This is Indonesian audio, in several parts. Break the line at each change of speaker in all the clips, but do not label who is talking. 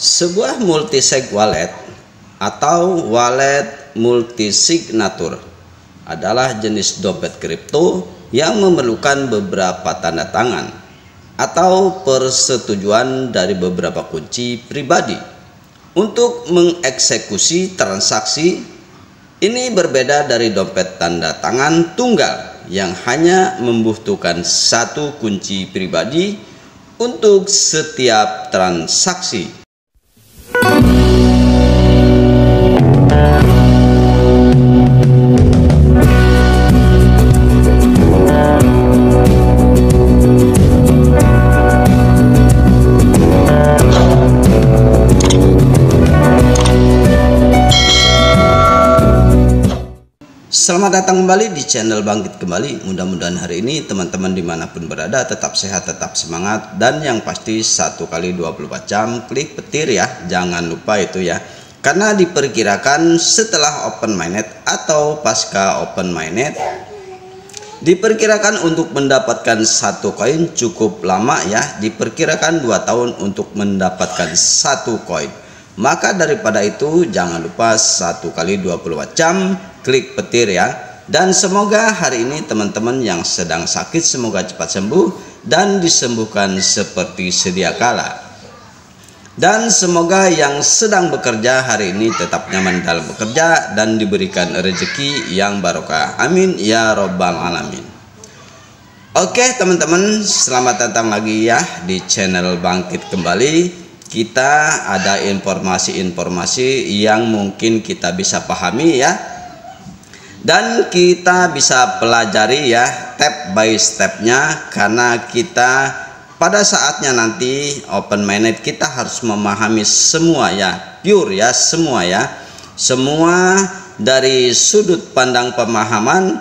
Sebuah multisig wallet atau wallet multisignature adalah jenis dompet kripto yang memerlukan beberapa tanda tangan atau persetujuan dari beberapa kunci pribadi untuk mengeksekusi transaksi. Ini berbeda dari dompet tanda tangan tunggal yang hanya membutuhkan satu kunci pribadi untuk setiap transaksi. Selamat datang kembali di channel Bangkit Kembali. Mudah-mudahan hari ini teman-teman dimanapun berada tetap sehat, tetap semangat, dan yang pasti 1 kali 24 jam klik petir ya, jangan lupa itu ya, karena diperkirakan setelah open mainnet atau pasca open mainnet diperkirakan untuk mendapatkan satu koin cukup lama ya, diperkirakan 2 tahun untuk mendapatkan satu koin. Maka daripada itu jangan lupa 1 kali 24 jam klik petir ya. Dan semoga hari ini teman-teman yang sedang sakit semoga cepat sembuh dan disembuhkan seperti sedia kala. Dan semoga yang sedang bekerja hari ini tetap nyaman dalam bekerja dan diberikan rezeki yang barokah. Amin ya robbal alamin. Oke teman-teman, selamat datang lagi ya di channel Bangkit Kembali. Kita ada informasi-informasi yang mungkin kita bisa pahami ya, dan kita bisa pelajari ya step by stepnya, karena kita pada saatnya nanti open mainnet kita harus memahami semua ya, pure ya, semua dari sudut pandang pemahaman,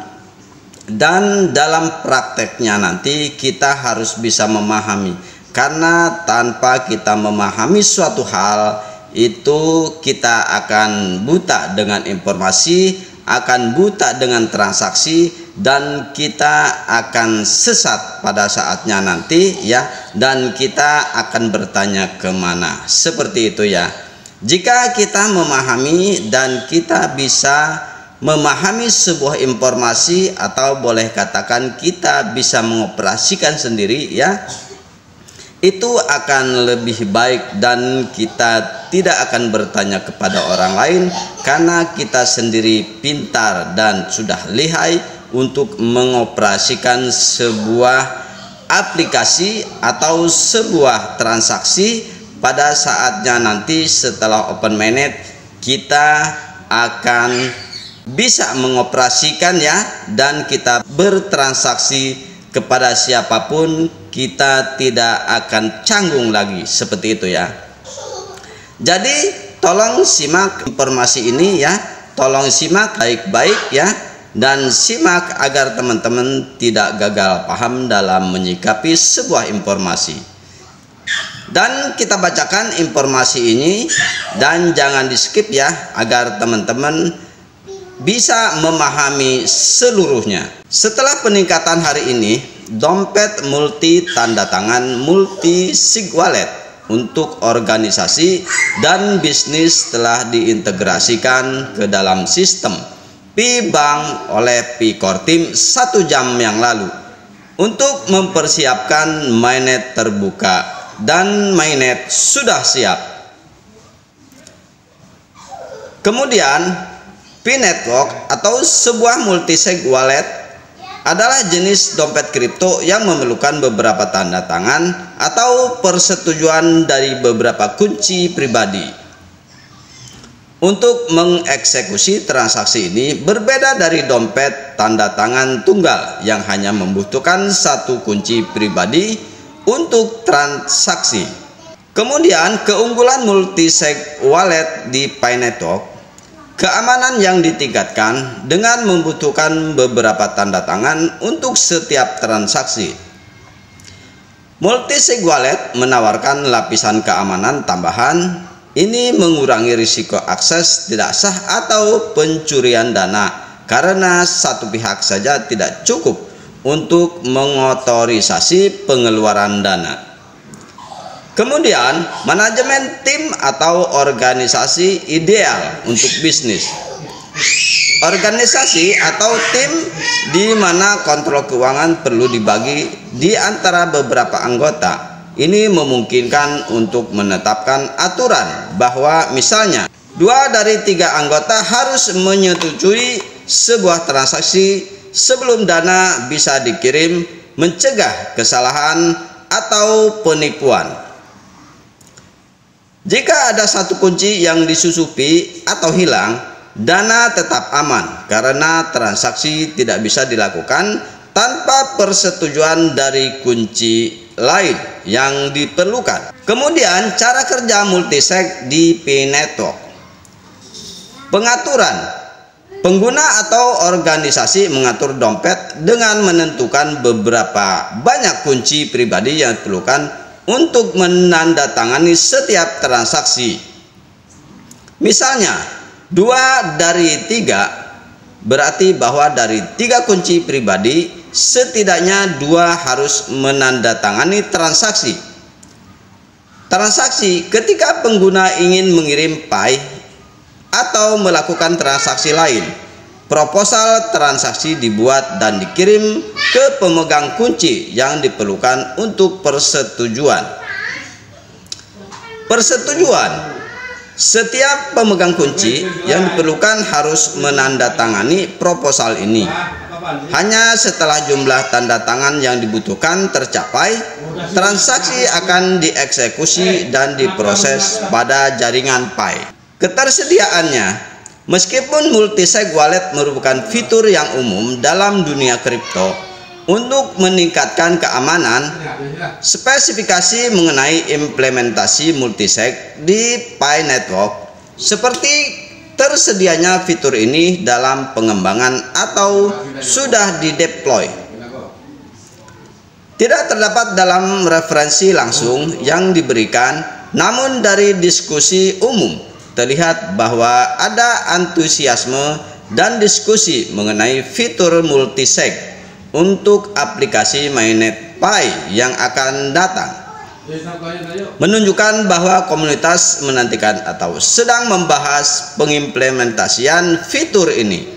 dan dalam prakteknya nanti kita harus bisa memahami. Karena tanpa kita memahami suatu hal itu kita akan buta dengan informasi, akan buta dengan transaksi, dan kita akan sesat pada saatnya nanti ya, dan kita akan bertanya kemana, seperti itu ya. Jika kita memahami dan kita bisa memahami sebuah informasi, atau boleh katakan kita bisa mengoperasikan sendiri ya, itu akan lebih baik, dan kita tidak akan bertanya kepada orang lain karena kita sendiri pintar dan sudah lihai untuk mengoperasikan sebuah aplikasi atau sebuah transaksi. Pada saatnya nanti setelah open mainnet kita akan bisa mengoperasikan ya, dan kita bertransaksi kepada siapapun, kita tidak akan canggung lagi, seperti itu ya. Jadi tolong simak informasi ini ya, tolong simak baik-baik ya, dan simak agar teman-teman tidak gagal paham dalam menyikapi sebuah informasi. Dan kita bacakan informasi ini dan jangan di skip ya, agar teman-teman bisa memahami seluruhnya. Setelah peningkatan hari ini, dompet multi tanda tangan multisig wallet untuk organisasi dan bisnis telah diintegrasikan ke dalam sistem P-Bank oleh P-Core Team 1 jam yang lalu untuk mempersiapkan mainnet terbuka, dan mainnet sudah siap. Kemudian P-Network atau sebuah multisig wallet adalah jenis dompet kripto yang memerlukan beberapa tanda tangan atau persetujuan dari beberapa kunci pribadi untuk mengeksekusi transaksi. Ini berbeda dari dompet tanda tangan tunggal yang hanya membutuhkan satu kunci pribadi untuk transaksi. Kemudian keunggulan multisig wallet di P-Network, keamanan yang ditingkatkan dengan membutuhkan beberapa tanda tangan untuk setiap transaksi. Multisig wallet menawarkan lapisan keamanan tambahan. Ini mengurangi risiko akses tidak sah atau pencurian dana, karena satu pihak saja tidak cukup untuk mengotorisasi pengeluaran dana. Kemudian, manajemen tim atau organisasi ideal untuk bisnis. Organisasi atau tim di mana kontrol keuangan perlu dibagi di antara beberapa anggota. Ini memungkinkan untuk menetapkan aturan bahwa misalnya 2 dari 3 anggota harus menyetujui sebuah transaksi sebelum dana bisa dikirim, mencegah kesalahan atau penipuan. Jika ada satu kunci yang disusupi atau hilang, dana tetap aman karena transaksi tidak bisa dilakukan tanpa persetujuan dari kunci lain yang diperlukan. Kemudian cara kerja multiseg di P-Network. Pengaturan. Pengguna atau organisasi mengatur dompet dengan menentukan beberapa banyak kunci pribadi yang diperlukan untuk menandatangani setiap transaksi. Misalnya 2 dari 3 berarti bahwa dari 3 kunci pribadi setidaknya 2 harus menandatangani transaksi. Transaksi ketika pengguna ingin mengirim Pi atau melakukan transaksi lain. Proposal transaksi dibuat dan dikirim ke pemegang kunci yang diperlukan untuk persetujuan. Persetujuan. Setiap pemegang kunci yang diperlukan harus menandatangani proposal ini. Hanya setelah jumlah tanda tangan yang dibutuhkan tercapai, transaksi akan dieksekusi dan diproses pada jaringan Pi. Ketersediaannya. Meskipun multiseg wallet merupakan fitur yang umum dalam dunia kripto, untuk meningkatkan keamanan, spesifikasi mengenai implementasi multiseg di P-Network seperti tersedianya fitur ini dalam pengembangan atau sudah dideploy. Tidak terdapat dalam referensi langsung yang diberikan, namun dari diskusi umum terlihat bahwa ada antusiasme dan diskusi mengenai fitur multiseg untuk aplikasi mainnet Pi yang akan datang, menunjukkan bahwa komunitas menantikan atau sedang membahas pengimplementasian fitur ini.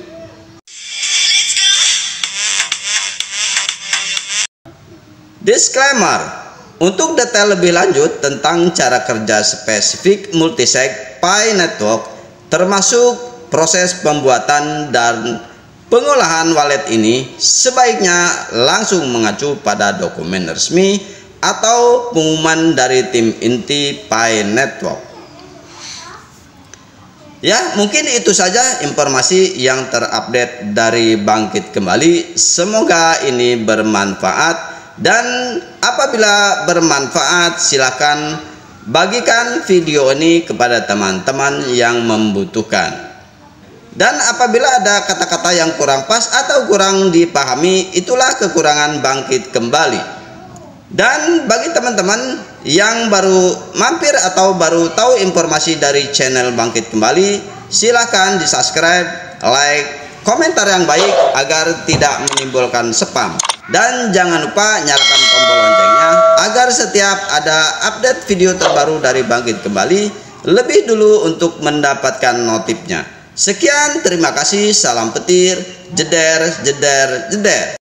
Disclaimer. Untuk detail lebih lanjut tentang cara kerja spesifik multiseg P-Network, termasuk proses pembuatan dan pengolahan wallet ini, sebaiknya langsung mengacu pada dokumen resmi atau pengumuman dari tim inti P-Network. Ya, mungkin itu saja informasi yang terupdate dari Bangkit Kembali. Semoga ini bermanfaat. Dan apabila bermanfaat, silakan bagikan video ini kepada teman-teman yang membutuhkan. Dan apabila ada kata-kata yang kurang pas atau kurang dipahami, itulah kekurangan Bangkit Kembali. Dan bagi teman-teman yang baru mampir atau baru tahu informasi dari channel Bangkit Kembali, silakan di subscribe, like, komentar yang baik agar tidak menimbulkan spam. Dan jangan lupa nyalakan tombol loncengnya agar setiap ada update video terbaru dari Bangkit Kembali lebih dulu untuk mendapatkan notifnya. Sekian, terima kasih, salam petir, jeder, jeder, jeder.